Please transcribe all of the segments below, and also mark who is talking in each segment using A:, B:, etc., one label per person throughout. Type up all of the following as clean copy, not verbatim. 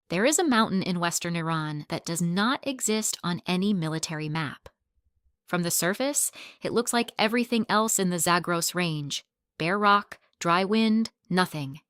A: There is a mountain in western Iran that does not exist on any military map. From the surface, it looks like everything else in the Zagros range: bare rock, dry wind, nothing.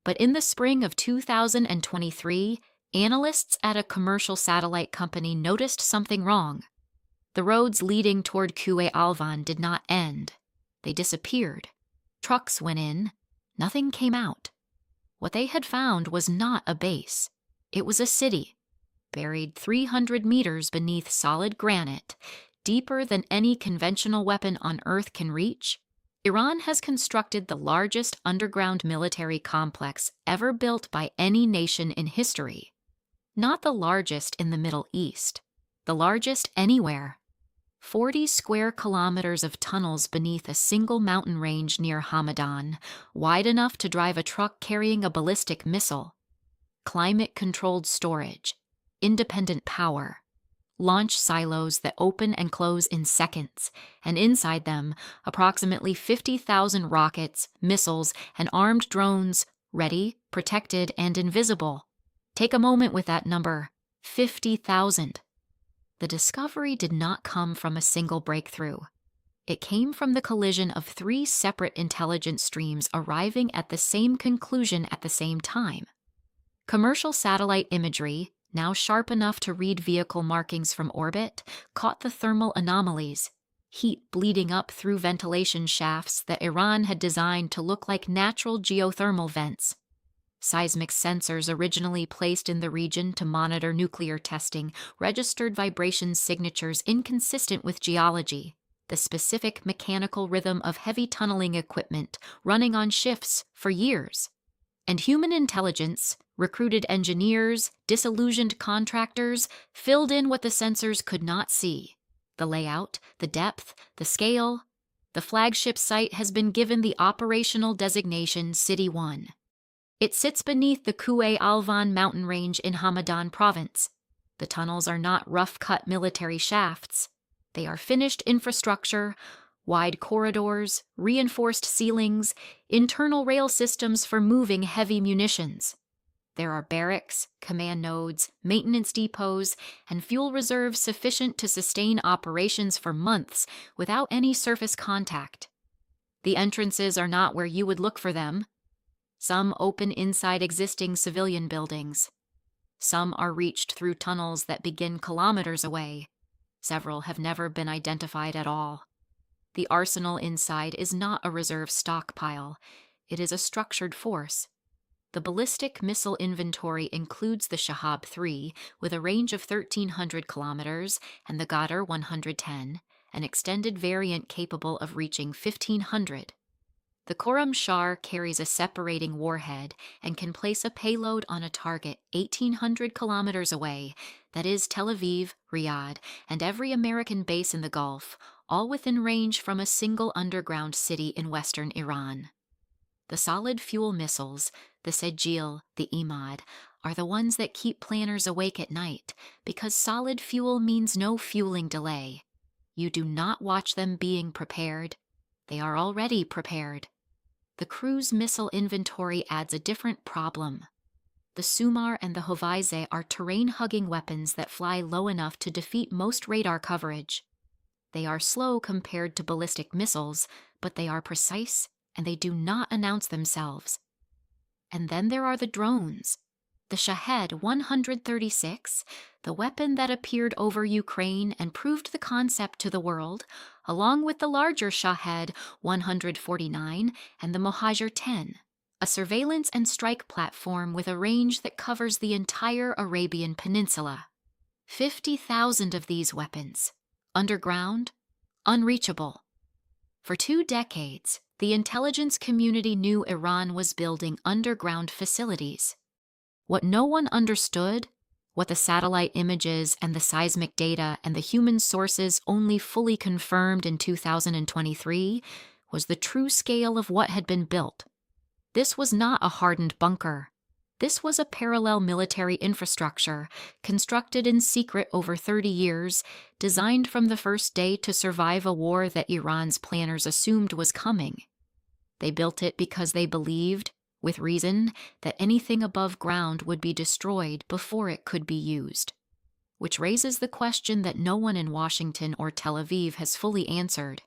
A: But in the spring of 2023, analysts at a commercial satellite company noticed something wrong. The roads leading toward Kuh-e Alvand did not end. They disappeared. Trucks went in. Nothing came out. What they had found was not a base. It was a city, buried 300 meters beneath solid granite, deeper than any conventional weapon on Earth can reach. Iran has constructed the largest underground military complex ever built by any nation in history. Not the largest in the Middle East, the largest anywhere. 40 square kilometers of tunnels beneath a single mountain range near Hamadan, wide enough to drive a truck carrying a ballistic missile. Climate-controlled storage, independent power, launch silos that open and close in seconds, and inside them, approximately 50,000 rockets, missiles, and armed drones, ready, protected, and invisible. Take a moment with that number: 50,000. The discovery did not come from a single breakthrough. It came from the collision of 3 separate intelligence streams arriving at the same conclusion at the same time. Commercial satellite imagery, now sharp enough to read vehicle markings from orbit, caught the thermal anomalies: heat bleeding up through ventilation shafts that Iran had designed to look like natural geothermal vents. Seismic sensors originally placed in the region to monitor nuclear testing registered vibration signatures inconsistent with geology, the specific mechanical rhythm of heavy tunneling equipment running on shifts for years. And human intelligence, recruited engineers, disillusioned contractors, filled in what the sensors could not see: the layout, the depth, the scale. The flagship site has been given the operational designation City 1. It sits beneath the Kuh-e Alvand mountain range in Hamadan province. The tunnels are not rough-cut military shafts. They are finished infrastructure: wide corridors, reinforced ceilings, internal rail systems for moving heavy munitions. There are barracks, command nodes, maintenance depots, and fuel reserves sufficient to sustain operations for months without any surface contact. The entrances are not where you would look for them. Some open inside existing civilian buildings. Some are reached through tunnels that begin kilometers away. Several have never been identified at all. The arsenal inside is not a reserve stockpile. It is a structured force. The ballistic missile inventory includes the Shahab-3 with a range of 1,300 kilometers and the Ghadr-110, an extended variant capable of reaching 1,500. The Khorramshahr carries a separating warhead and can place a payload on a target 1,800 kilometers away, that is Tel Aviv, Riyadh, and every American base in the Gulf, all within range from a single underground city in western Iran. The solid fuel missiles, the Sejil, the Imad, are the ones that keep planners awake at night, because solid fuel means no fueling delay. You do not watch them being prepared. They are already prepared. The cruise missile inventory adds a different problem. The Sumar and the Hoveizeh are terrain-hugging weapons that fly low enough to defeat most radar coverage. They are slow compared to ballistic missiles, but they are precise, and they do not announce themselves. And then there are the drones. The Shahab-136, the weapon that appeared over Ukraine and proved the concept to the world, along with the larger Shahab-149 and the Mohajer-10, a surveillance and strike platform with a range that covers the entire Arabian Peninsula. 50,000 of these weapons, underground, unreachable. For 2 decades, the intelligence community knew Iran was building underground facilities. What no one understood, what the satellite images and the seismic data and the human sources only fully confirmed in 2023, was the true scale of what had been built. This was not a hardened bunker. This was a parallel military infrastructure, constructed in secret over 30 years, designed from the first day to survive a war that Iran's planners assumed was coming. They built it because they believed, with reason that anything above ground would be destroyed before it could be used. Which raises the question that no one in Washington or Tel Aviv has fully answered.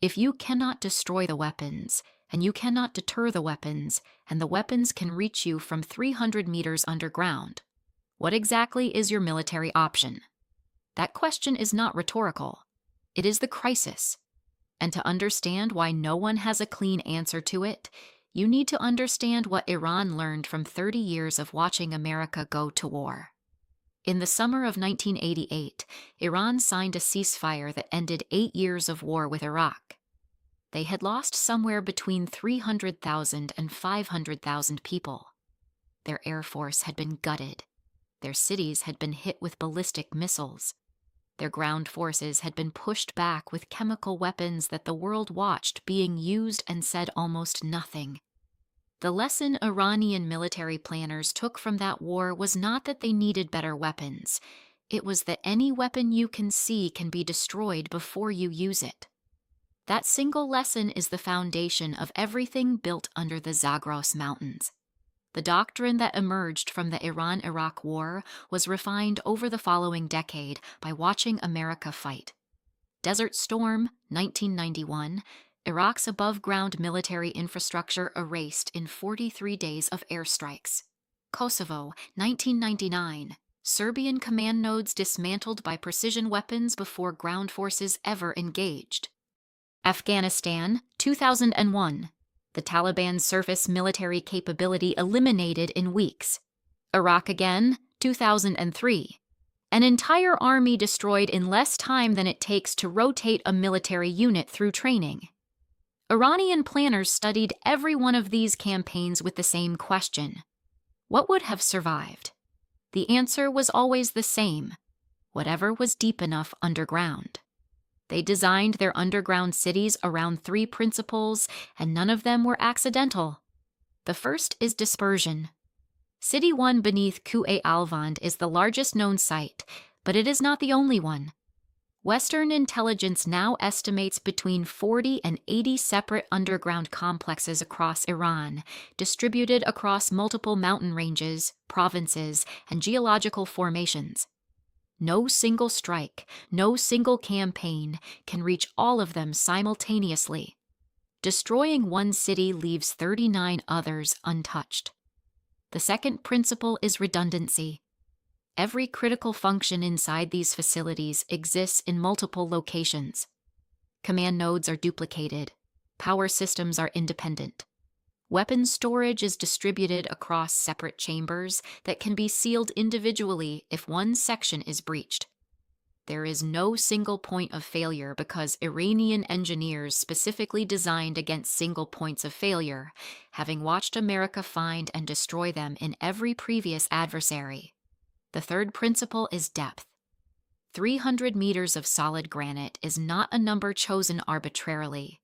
A: If you cannot destroy the weapons, and you cannot deter the weapons, and the weapons can reach you from 300 meters underground, what exactly is your military option? That question is not rhetorical. It is the crisis. And to understand why no one has a clean answer to it, you need to understand what Iran learned from 30 years of watching America go to war. In the summer of 1988, Iran signed a ceasefire that ended 8 years of war with Iraq. They had lost somewhere between 300,000 and 500,000 people. Their air force had been gutted. Their cities had been hit with ballistic missiles. Their ground forces had been pushed back with chemical weapons that the world watched being used and said almost nothing. The lesson Iranian military planners took from that war was not that they needed better weapons. It was that any weapon you can see can be destroyed before you use it. That single lesson is the foundation of everything built under the Zagros Mountains. The doctrine that emerged from the Iran-Iraq War was refined over the following decade by watching America fight. Desert Storm, 1991, Iraq's above-ground military infrastructure erased in 43 days of airstrikes. Kosovo, 1999, Serbian command nodes dismantled by precision weapons before ground forces ever engaged. Afghanistan, 2001, the Taliban's surface military capability eliminated in weeks. Iraq again, 2003, an entire army destroyed in less time than it takes to rotate a military unit through training. Iranian planners studied every one of these campaigns with the same question: what would have survived? The answer was always the same: whatever was deep enough underground. They designed their underground cities around 3 principles, and none of them were accidental. The first is dispersion. City 1 beneath Kuh-e Alvand is the largest known site, but it is not the only one. Western intelligence now estimates between 40 and 80 separate underground complexes across Iran, distributed across multiple mountain ranges, provinces, and geological formations. No single strike, no single campaign can reach all of them simultaneously. Destroying one city leaves 39 others untouched. The second principle is redundancy. Every critical function inside these facilities exists in multiple locations. Command nodes are duplicated. Power systems are independent. Weapons storage is distributed across separate chambers that can be sealed individually if one section is breached. There is no single point of failure because Iranian engineers specifically designed against single points of failure, having watched America find and destroy them in every previous adversary. The third principle is depth. 300 meters of solid granite is not a number chosen arbitrarily.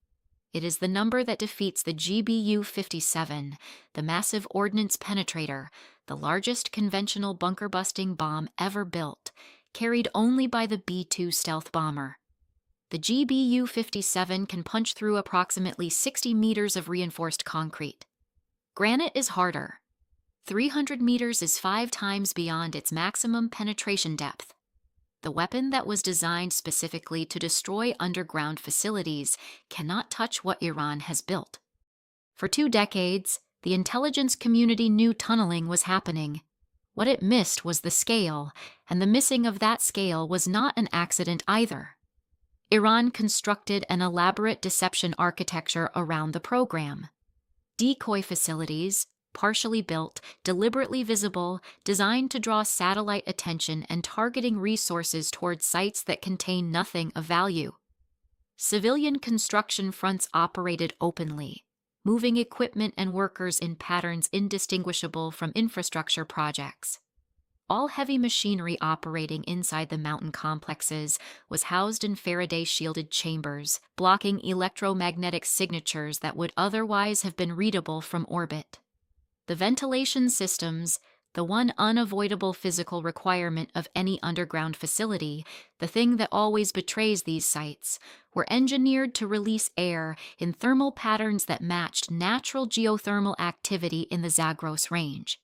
A: It is the number that defeats the GBU-57, the massive ordnance penetrator, the largest conventional bunker-busting bomb ever built, carried only by the B-2 stealth bomber. The GBU-57 can punch through approximately 60 meters of reinforced concrete. Granite is harder. 300 meters is 5 times beyond its maximum penetration depth. The weapon that was designed specifically to destroy underground facilities cannot touch what Iran has built. For 2 decades, the intelligence community knew tunneling was happening. What it missed was the scale, and the missing of that scale was not an accident either. Iran constructed an elaborate deception architecture around the program. Decoy facilities, partially built, deliberately visible, designed to draw satellite attention and targeting resources towards sites that contain nothing of value. Civilian construction fronts operated openly, moving equipment and workers in patterns indistinguishable from infrastructure projects. All heavy machinery operating inside the mountain complexes was housed in Faraday-shielded chambers, blocking electromagnetic signatures that would otherwise have been readable from orbit. The ventilation systems, The one unavoidable physical requirement of any underground facility, the thing that always betrays these sites, were engineered to release air in thermal patterns that matched natural geothermal activity in the Zagros Range.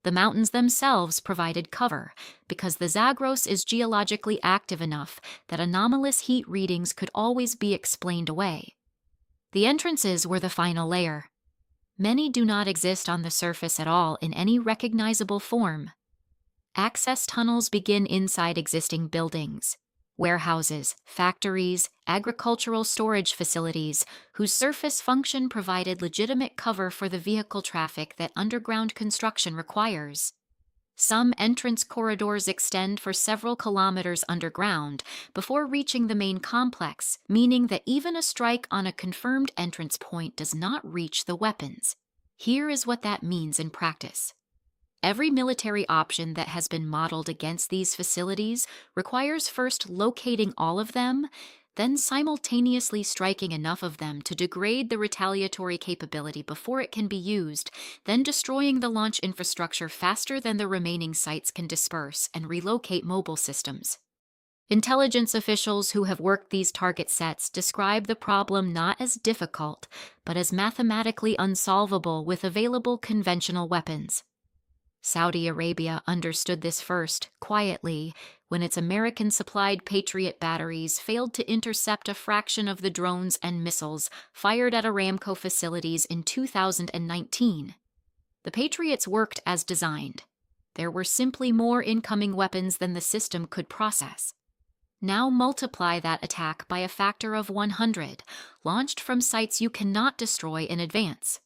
A: The mountains themselves provided cover, because the Zagros is geologically active enough that anomalous heat readings could always be explained away. The entrances were the final layer. Many do not exist on the surface at all in any recognizable form. Access tunnels begin inside existing buildings, warehouses, factories, agricultural storage facilities, whose surface function provided legitimate cover for the vehicle traffic that underground construction requires. Some entrance corridors extend for several kilometers underground before reaching the main complex, meaning that even a strike on a confirmed entrance point does not reach the weapons. Here is what that means in practice. Every military option that has been modeled against these facilities requires first locating all of them, then simultaneously striking enough of them to degrade the retaliatory capability before it can be used, then destroying the launch infrastructure faster than the remaining sites can disperse and relocate mobile systems. Intelligence officials who have worked these target sets describe the problem not as difficult, but as mathematically unsolvable with available conventional weapons. Saudi Arabia understood this first, quietly, when its American-supplied Patriot batteries failed to intercept a fraction of the drones and missiles fired at Aramco facilities in 2019. The Patriots worked as designed. There were simply more incoming weapons than the system could process. Now multiply that attack by a factor of 100, launched from sites you cannot destroy in advance.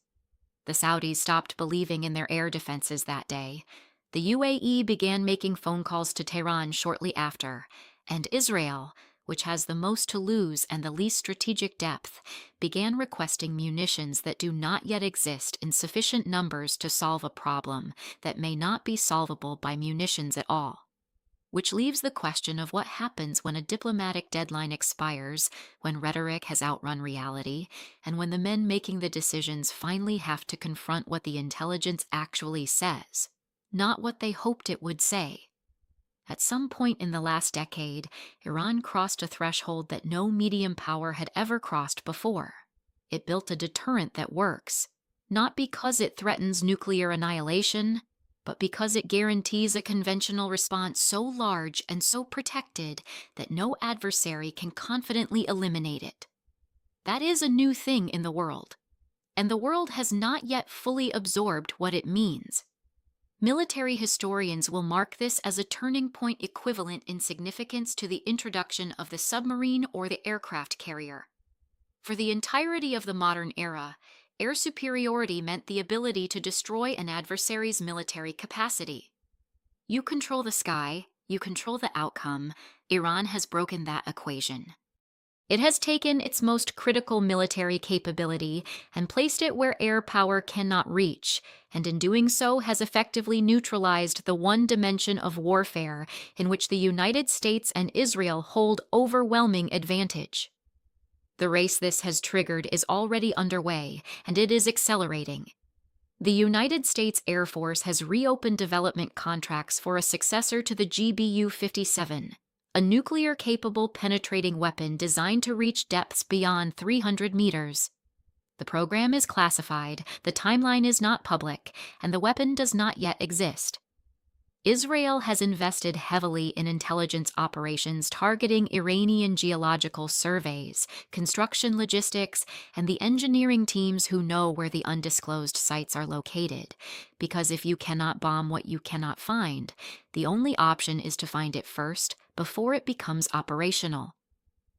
A: The Saudis stopped believing in their air defenses that day. The UAE began making phone calls to Tehran shortly after, and Israel, which has the most to lose and the least strategic depth, began requesting munitions that do not yet exist in sufficient numbers to solve a problem that may not be solvable by munitions at all. Which leaves the question of what happens when a diplomatic deadline expires, when rhetoric has outrun reality, and when the men making the decisions finally have to confront what the intelligence actually says, not what they hoped it would say. At some point in the last decade, Iran crossed a threshold that no medium power had ever crossed before. It built a deterrent that works, not because it threatens nuclear annihilation, but because it guarantees a conventional response so large and so protected that no adversary can confidently eliminate it. That is a new thing in the world, and the world has not yet fully absorbed what it means. Military historians will mark this as a turning point equivalent in significance to the introduction of the submarine or the aircraft carrier. For the entirety of the modern era, air superiority meant the ability to destroy an adversary's military capacity. You control the sky, you control the outcome. Iran has broken that equation. It has taken its most critical military capability and placed it where air power cannot reach, and in doing so has effectively neutralized the one dimension of warfare in which the United States and Israel hold overwhelming advantage. The race this has triggered is already underway, and it is accelerating. The United States Air Force has reopened development contracts for a successor to the GBU-57, a nuclear-capable penetrating weapon designed to reach depths beyond 300 meters. The program is classified, the timeline is not public, and the weapon does not yet exist. Israel has invested heavily in intelligence operations targeting Iranian geological surveys, construction logistics, and the engineering teams who know where the undisclosed sites are located, because if you cannot bomb what you cannot find, the only option is to find it first before it becomes operational.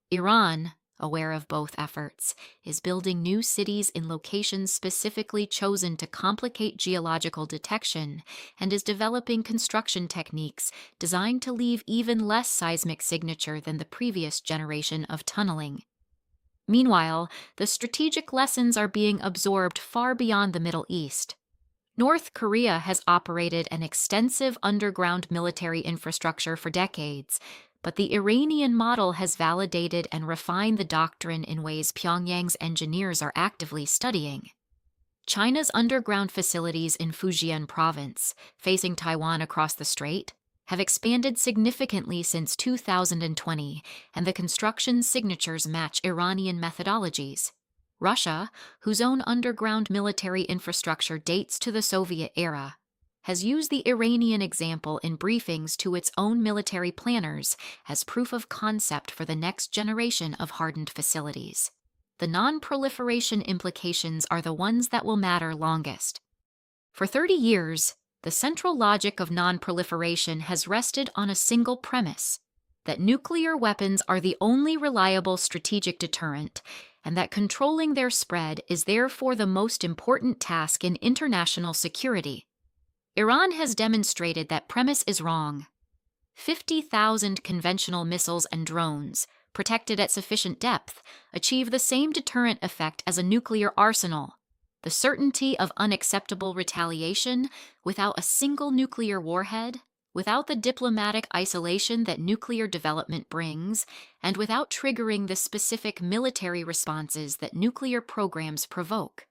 A: Iran, aware of both efforts, is building new cities in locations specifically chosen to complicate geological detection and is developing construction techniques designed to leave even less seismic signature than the previous generation of tunneling. Meanwhile, the strategic lessons are being absorbed far beyond the Middle East. North Korea has operated an extensive underground military infrastructure for decades, but the Iranian model has validated and refined the doctrine in ways Pyongyang's engineers are actively studying. China's underground facilities in Fujian province, facing Taiwan across the strait, have expanded significantly since 2020, and the construction signatures match Iranian methodologies. Russia, whose own underground military infrastructure dates to the Soviet era, has used the Iranian example in briefings to its own military planners as proof of concept for the next generation of hardened facilities. The non-proliferation implications are the ones that will matter longest. For 30 years, the central logic of non-proliferation has rested on a single premise: that nuclear weapons are the only reliable strategic deterrent, and that controlling their spread is therefore the most important task in international security. Iran has demonstrated that premise is wrong. 50,000 conventional missiles and drones, protected at sufficient depth, achieve the same deterrent effect as a nuclear arsenal: the certainty of unacceptable retaliation without a single nuclear warhead, without the diplomatic isolation that nuclear development brings, and without triggering the specific military responses that nuclear programs provoke.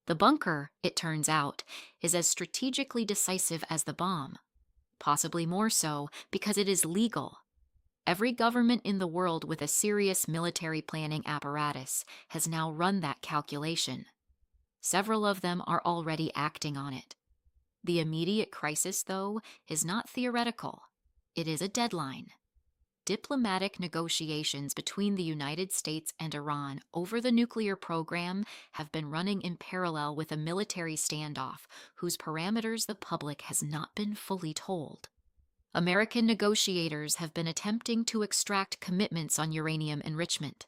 A: The bunker, it turns out, is as strategically decisive as the bomb, possibly more so because it is legal. Every government in the world with a serious military planning apparatus has now run that calculation. Several of them are already acting on it. The immediate crisis, though, is not theoretical. It is a deadline. Diplomatic negotiations between the United States and Iran over the nuclear program have been running in parallel with a military standoff whose parameters the public has not been fully told. American negotiators have been attempting to extract commitments on uranium enrichment.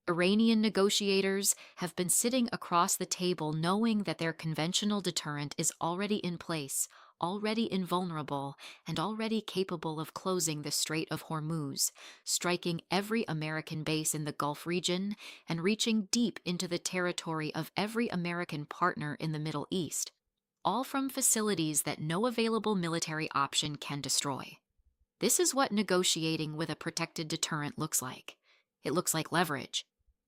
A: Iranian negotiators have been sitting across the table knowing that their conventional deterrent is already in place, already invulnerable, and already capable of closing the Strait of Hormuz, striking every American base in the Gulf region and reaching deep into the territory of every American partner in the Middle East, all from facilities that no available military option can destroy. This is what negotiating with a protected deterrent looks like. It looks like leverage.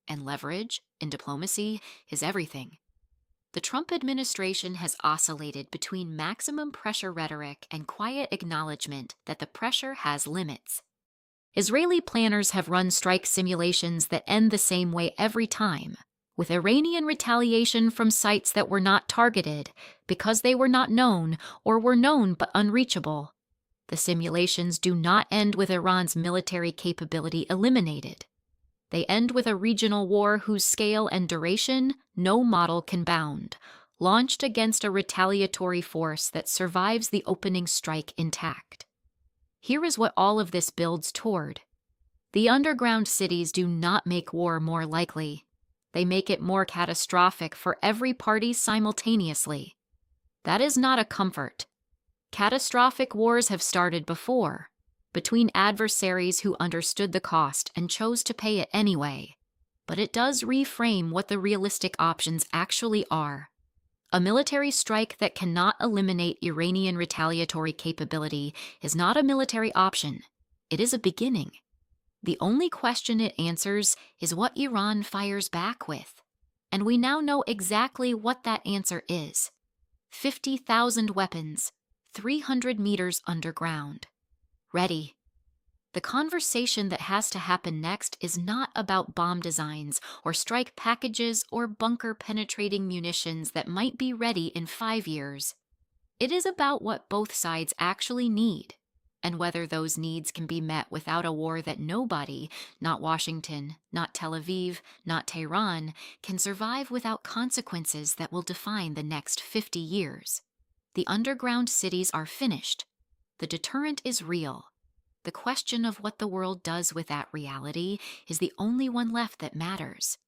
A: And leverage, in diplomacy, is everything. The Trump administration has oscillated between maximum pressure rhetoric and quiet acknowledgement that the pressure has limits. Israeli planners have run strike simulations that end the same way every time, with Iranian retaliation from sites that were not targeted because they were not known or were known but unreachable. The simulations do not end with Iran's military capability eliminated. They end with a regional war whose scale and duration no model can bound, launched against a retaliatory force that survives the opening strike intact. Here is what all of this builds toward. The underground cities do not make war more likely. They make it more catastrophic for every party simultaneously. That is not a comfort. Catastrophic wars have started before, between adversaries who understood the cost and chose to pay it anyway. But it does reframe what the realistic options actually are. A military strike that cannot eliminate Iranian retaliatory capability is not a military option. It is a beginning. The only question it answers is what Iran fires back with. And we now know exactly what that answer is. 50,000 weapons, 300 meters underground. Ready. The conversation that has to happen next is not about bomb designs or strike packages or bunker-penetrating munitions that might be ready in 5 years. It is about what both sides actually need, and whether those needs can be met without a war that nobody, not Washington, not Tel Aviv, not Tehran, can survive without consequences that will define the next 50 years. The underground cities are finished. The deterrent is real. The question of what the world does with that reality is the only one left that matters.